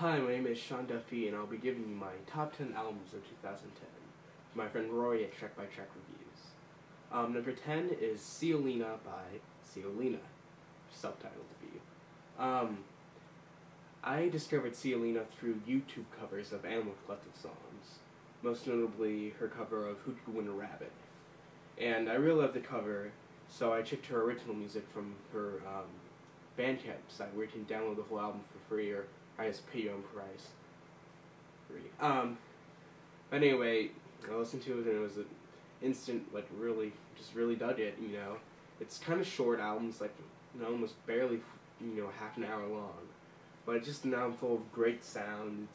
Hi, my name is Sean Duffy, and I'll be giving you my top 10 albums of 2010. My friend Rory at Track by Track Reviews. Number 10 is Ciolina by Ciolina, self-titled debut. I discovered Ciolina through YouTube covers of Animal Collective songs, most notably her cover of Who Could Win a Rabbit. And I really loved the cover, so I checked her original music from her Bandcamp site, where you can download the whole album for free, or I just pay your own price. But anyway, I listened to it and it was an instant, really dug it, you know. It's kind of short albums, almost barely, half an hour long. But it's just an album full of great sound.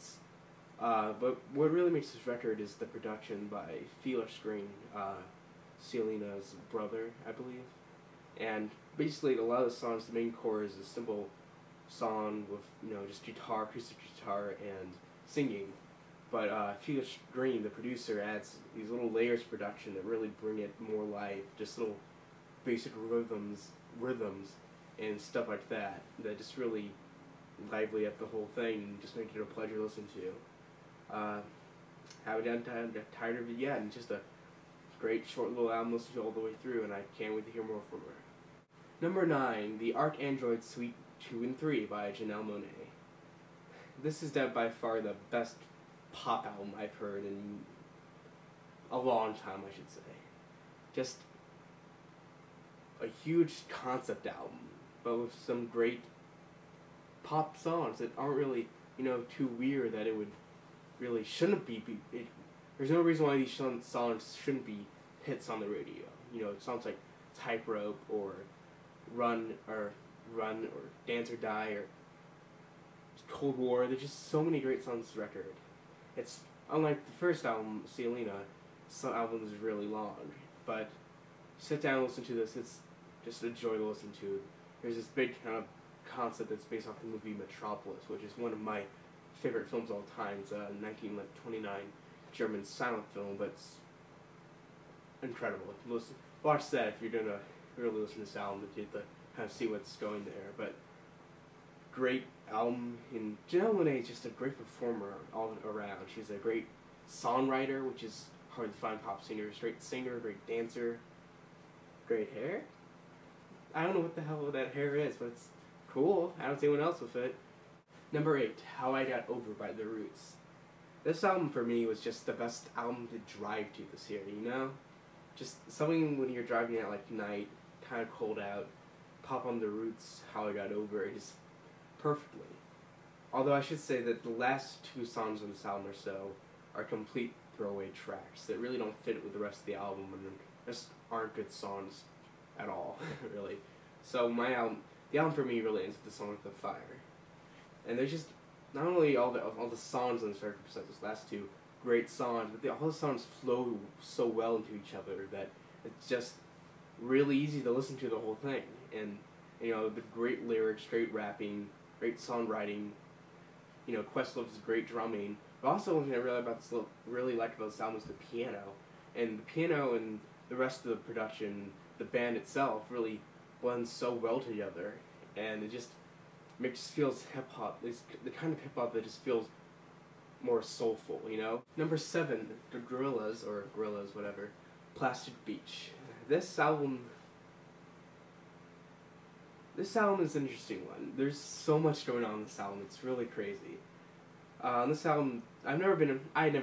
But what really makes this record is the production by Felix Green, Ciolina's brother, I believe. And basically, a lot of the songs, the main core is a simple song with, just guitar, acoustic guitar, and singing. But Felix Green, the producer, adds these little layers of production that really bring it more life, just little basic rhythms, and stuff like that, that just really lively up the whole thing and just make it a pleasure to listen to. Haven't gotten tired of it yet, and just a great short little album to listen to all the way through, and I can't wait to hear more from her. Number 9, The ArchAndroid Suite 2 and 3 by Janelle Monáe. This is by far the best pop album I've heard in a long time, I should say. Just a huge concept album, but with some great pop songs that aren't really, too weird that it would really shouldn't be. There's no reason why these songs shouldn't be hits on the radio. Songs like Tightrope or Run or Dance or Die or Cold War. There's just so many great songs on this record. It's unlike the first album, Ciolina. Some albums is really long, but sit down and listen to this. It's just a joy to listen to. There's this big kind of concept that's based off the movie Metropolis, which is one of my favorite films of all time. It's a 1929 German silent film, but it's incredible. Watch that if you're gonna really listen to this album to get the kind of see what's going there. But great album, and Janelle Monáe is just a great performer all around. She's a great songwriter, which is hard to find pop singers. Great singer, great dancer, great hair. I don't know what the hell that hair is, but it's cool. I don't see anyone else with it. Number 8, How I Got Over by The Roots. This album for me was just the best album to drive to this year, Just something when you're driving at night, kind of cold out, pop on The Roots, How I Got Over it just perfectly. Although I should say that the last 2 songs on this album or so are complete throwaway tracks that really don't fit with the rest of the album and just aren't good songs at all, really. So the album for me really ends with the song With the Fire. And there's just not only all the songs on this record besides those last 2 great songs, but all the songs flow so well into each other that it's just really easy to listen to the whole thing. And the great lyrics, great rapping, great songwriting. Questlove's great drumming. But also one thing I really liked about this album is the piano. And the piano and the rest of the production, the band itself, really blends so well together, and it just feels hip hop. It's the kind of hip hop that just feels more soulful, Number 7, the Gorillaz, whatever, Plastic Beach. This album is an interesting one. There's so much going on in this album. It's really crazy. On this album, I had never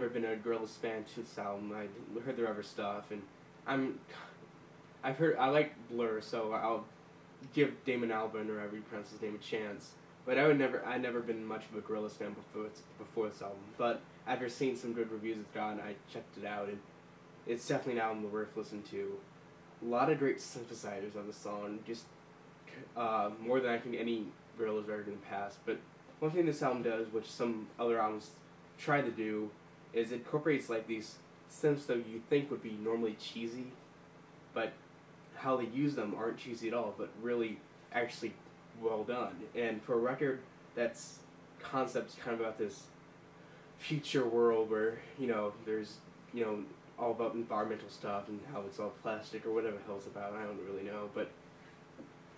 been a Gorillaz fan to this album. I heard their other stuff, and I like Blur, so I'll give Damon Albarn, or however you pronounce his name, a chance. But I'd never been much of a Gorillaz fan before this album. But after seeing some good reviews it's gotten, I checked it out, and it's definitely an album worth listening to. A lot of great synthesizers on the song, just more than I think any Gorillaz record in the past. But one thing this album does, which some other albums try to do, is it incorporates these synths that you think would be normally cheesy, but how they use them aren't cheesy at all, but really actually well done. And for a record that's concept's kind of about this future world where, there's, all about environmental stuff and how it's all plastic or whatever the hell it's about, I don't really know, but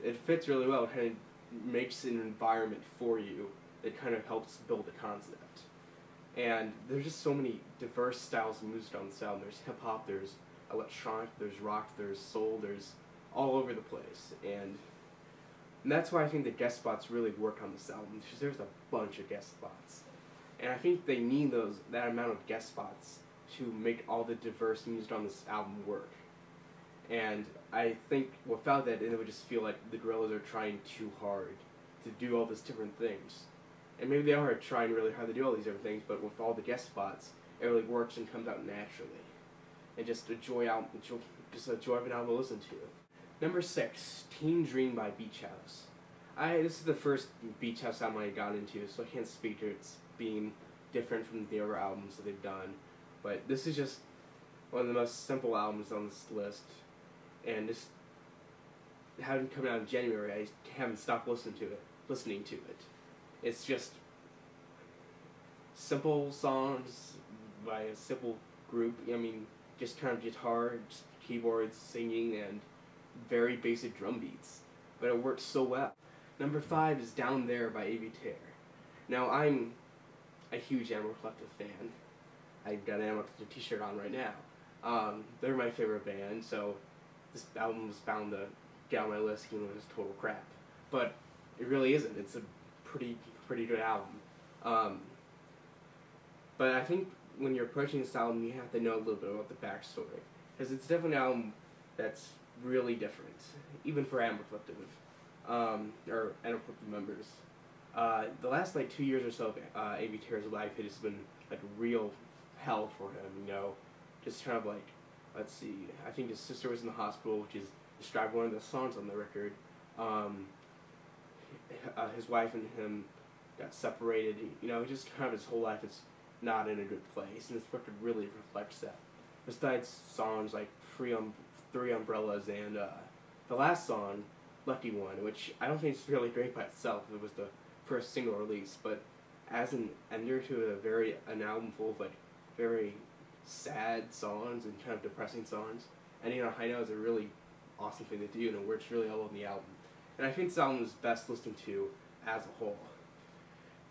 it fits really well. It kind of makes an environment for you that kind of helps build the concept. And there's just so many diverse styles of music on this album. There's hip hop, there's electronic, there's rock, there's soul, there's all over the place. And that's why I think the guest spots really work on this album, because there's a bunch of guest spots. And I think they need that amount of guest spots to make all the diverse music on this album work. And I think without that, it would just feel like the Gorillaz are trying too hard to do all these different things. And maybe they are trying really hard to do all these different things, but with all the guest spots, it really works and comes out naturally. And just a joy of an album to listen to. Number 6, Teen Dream by Beach House. This is the first Beach House album I got into, so I can't speak to its being different from the other albums that they've done. But this is just one of the most simple albums on this list. And just having come out in January, I haven't stopped listening to it. It's just simple songs by a simple group. I mean, just kind of guitar, just keyboards, singing, and very basic drum beats. But it works so well. Number 5 is Down There by Avey Tare. Now, I'm a huge Animal Collective fan. I've got an Animal Collective t-shirt on right now. They're my favorite band, so this album was bound to get on my list even though it was total crap. But it really isn't. It's a pretty good album. But I think when you're approaching this album, you have to know a little bit about the backstory. Because it's definitely an album that's really different, even for Animal Collective, or Animal Collective members. The last 2 years or so of Avey Tare's life has just been real hell for him, just kind of let's see, I think his sister was in the hospital, which is described in one of the songs on the record. His wife and him got separated. Just kind of his whole life is not in a good place, and this record really reflects that. Besides songs like Three Umbrellas and the last song, Lucky One, which I don't think is really great by itself. It was the first single release, but as an ender to an album full of very sad songs and kind of depressing songs, ending on a high note is a really awesome thing to do, and it works really well on the album. And I think this album is best listened to as a whole.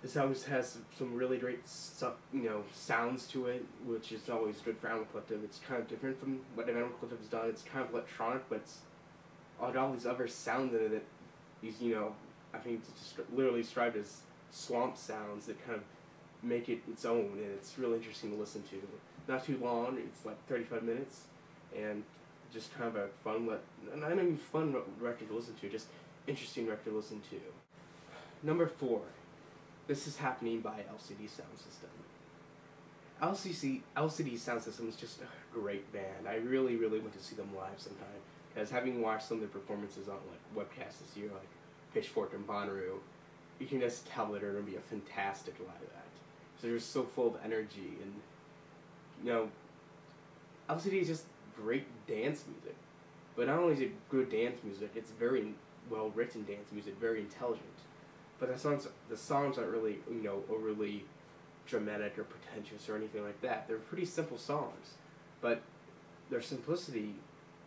This album has some really great sounds to it, which is always good for Animal Collective. It's kind of different from what Animal Collective has done. It's kind of electronic, but it's all these other sounds in it that I think it's just literally described as swamp sounds that kind of make it its own, and it's really interesting to listen to. Not too long, it's 35 minutes, and just kind of a fun, not even fun record to listen to, just interesting record to listen to. Number 4, This Is Happening by LCD Sound System. LCD Sound System is just a great band. I really, really want to see them live sometime, because having watched some of their performances on webcasts this year, Pitchfork and Bonnaroo, you can just tell that they're going to be a fantastic live act. So they're so full of energy, and LCD is just great dance music. But not only is it good dance music, it's very well written dance music, very intelligent. But the songs aren't really overly dramatic or pretentious or anything like that. They're pretty simple songs, but their simplicity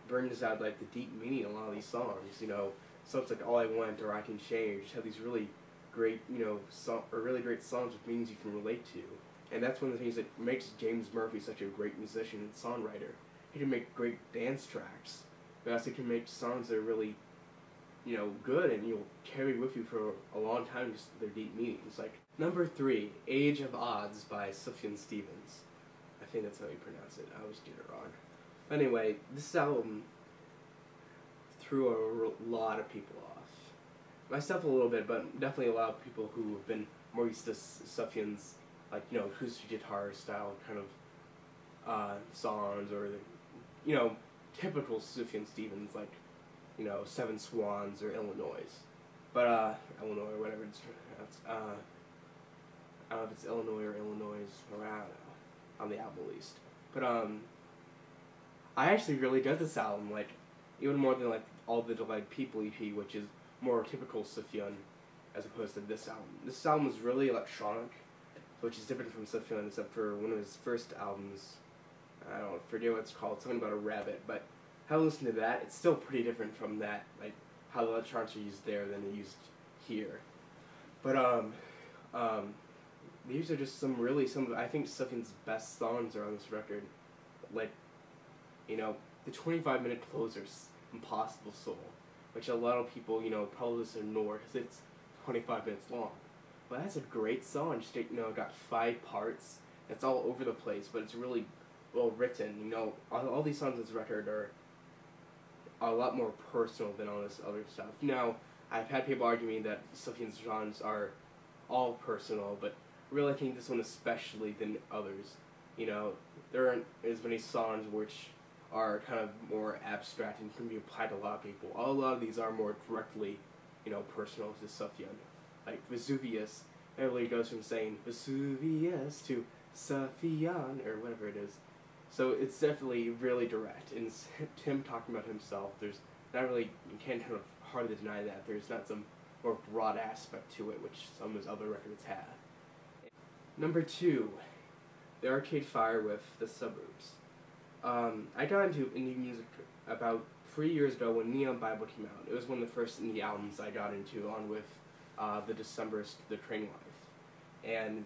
brings out the deep meaning in a lot of these songs. Songs like All I Want or I Can Change have these really great really great songs with meanings you can relate to. And that's one of the things that makes James Murphy such a great musician and songwriter. He can make great dance tracks, but also can make songs that are really, good and you'll carry with you for a long time, just their deep meanings. Number 3, Age of Odds by Sufjan Stevens. I think that's how you pronounce it. I always get it wrong. Anyway, this album threw a lot of people off. Myself a little bit, but definitely a lot of people who have been more used to Sufjan's acoustic guitar style kind of songs, or typical Sufjan Stevens, Seven Swans or Illinois. But Illinois or whatever it's pronounced. I don't know if it's Illinois or Illinois, or I don't know, on the album at least. But I actually really dug this album, even more than All the Delight People EP, which is more typical Sufjan, as opposed to this album. This album is really electronic, which is different from Sufjan, except for one of his first albums. I don't forget what it's called, something about a rabbit, but have a listen to that. It's still pretty different from that, how the electronics are used there than they're used here. But Um, these are just some I think Sufjan's best songs are on this record. Like, the 25-minute closer's Impossible Soul, which a lot of people, probably just ignore because it's 25 minutes long. But that's a great song. Just, got 5 parts. It's all over the place, but it's really well written. All these songs on this record are a lot more personal than all this other stuff. Now, I've had people argue me that Sufjan's songs are all personal, but really I think this one especially than others. There aren't as many songs which are kind of more abstract and can be applied to a lot of people. A lot of these are more directly, personal to Sufjan. Like Vesuvius, it really goes from saying Vesuvius to Sufjan, or whatever it is. So it's definitely really direct. And him talking about himself, there's not really, you can't kind of hardly deny that. There's not some more broad aspect to it, which some of his other records have. Number 2, The Arcade Fire with The Suburbs. I got into indie music about 3 years ago when Neon Bible came out. It was one of the first indie albums I got into, on with the Decemberist, The Train Life. And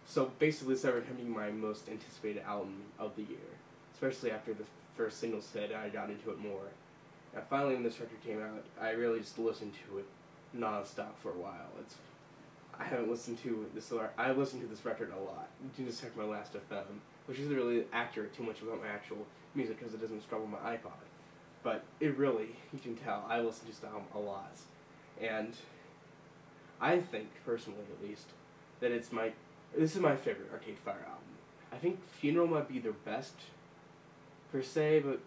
so basically this started becoming my most anticipated album of the year, especially after the first singles hit. I got into it more. And finally, when this record came out, I really just listened to it non-stop for a while. I haven't listened to this. I listened to this record a lot. You can just check my Last FM, which isn't really accurate too much about my actual music because it doesn't struggle my iPod. But it really, you can tell, I listen to this album a lot. And I think, personally at least, that this is my favorite Arcade Fire album. I think Funeral might be their best, per se, but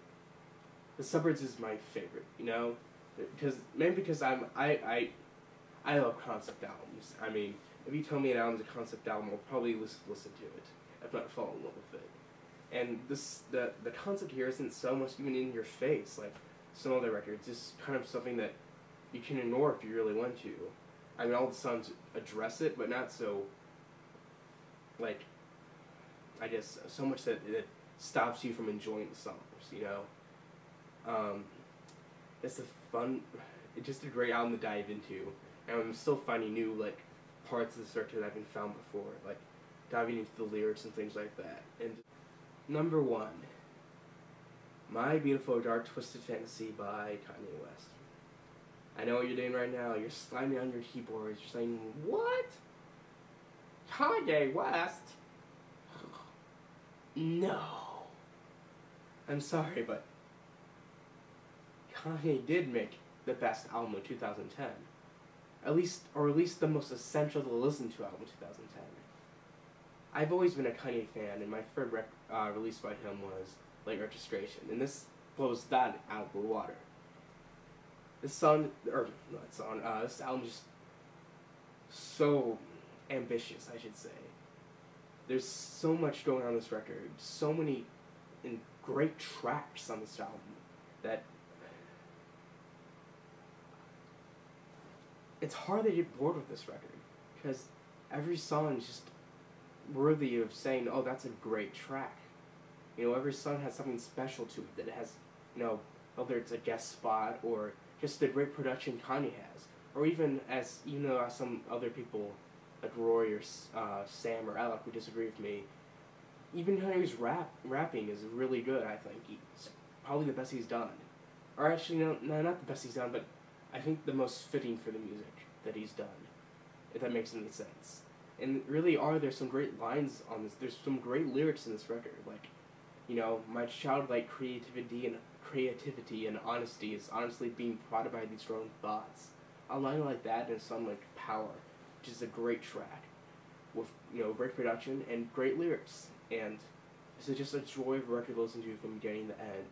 The Suburbs is my favorite, because I love concept albums. I mean, if you tell me an album's a concept album, I'll probably listen to it, if not fall in love with it. And the concept here isn't so much even in your face, like some other records. It's kind of something that you can ignore if you really want to. I mean, all the songs address it, but not so, like, I guess, so much that it stops you from enjoying the songs, it's just a great album to dive into. And I'm still finding new, parts of the record that I haven't found before, diving into the lyrics and things like that. And number 1, My Beautiful Dark Twisted Fantasy by Kanye West. I know what you're doing right now. You're slamming on your keyboard. You're saying, what? Kanye West? No. I'm sorry, but Kanye did make the best album of 2010. At least the most essential to listen to album of 2010. I've always been a Kanye fan, and my third release by him was Late Registration, and this blows that out of the water. This album is just so ambitious, I should say. There's so much going on this record, so many great tracks on this album that it's hard to get bored with this record, because every song is just worthy of saying, oh, that's a great track. Every song has something special to it, that it has, whether it's a guest spot or just the great production Kanye has, or even as some other people like Roy or Sam or Alec would disagree with me. Even Kanye's rapping is really good. I think it's probably the best he's done, or actually no, not the best he's done, but I think the most fitting for the music that he's done, if that makes any sense. And really there's some great lines on this. There's some great lyrics in this record, my childlike creativity and honesty is honestly being prodded by these strong thoughts. A line like that and a song like Power, which is a great track with great production and great lyrics, and this is just a joy of a record to listen to from beginning to end.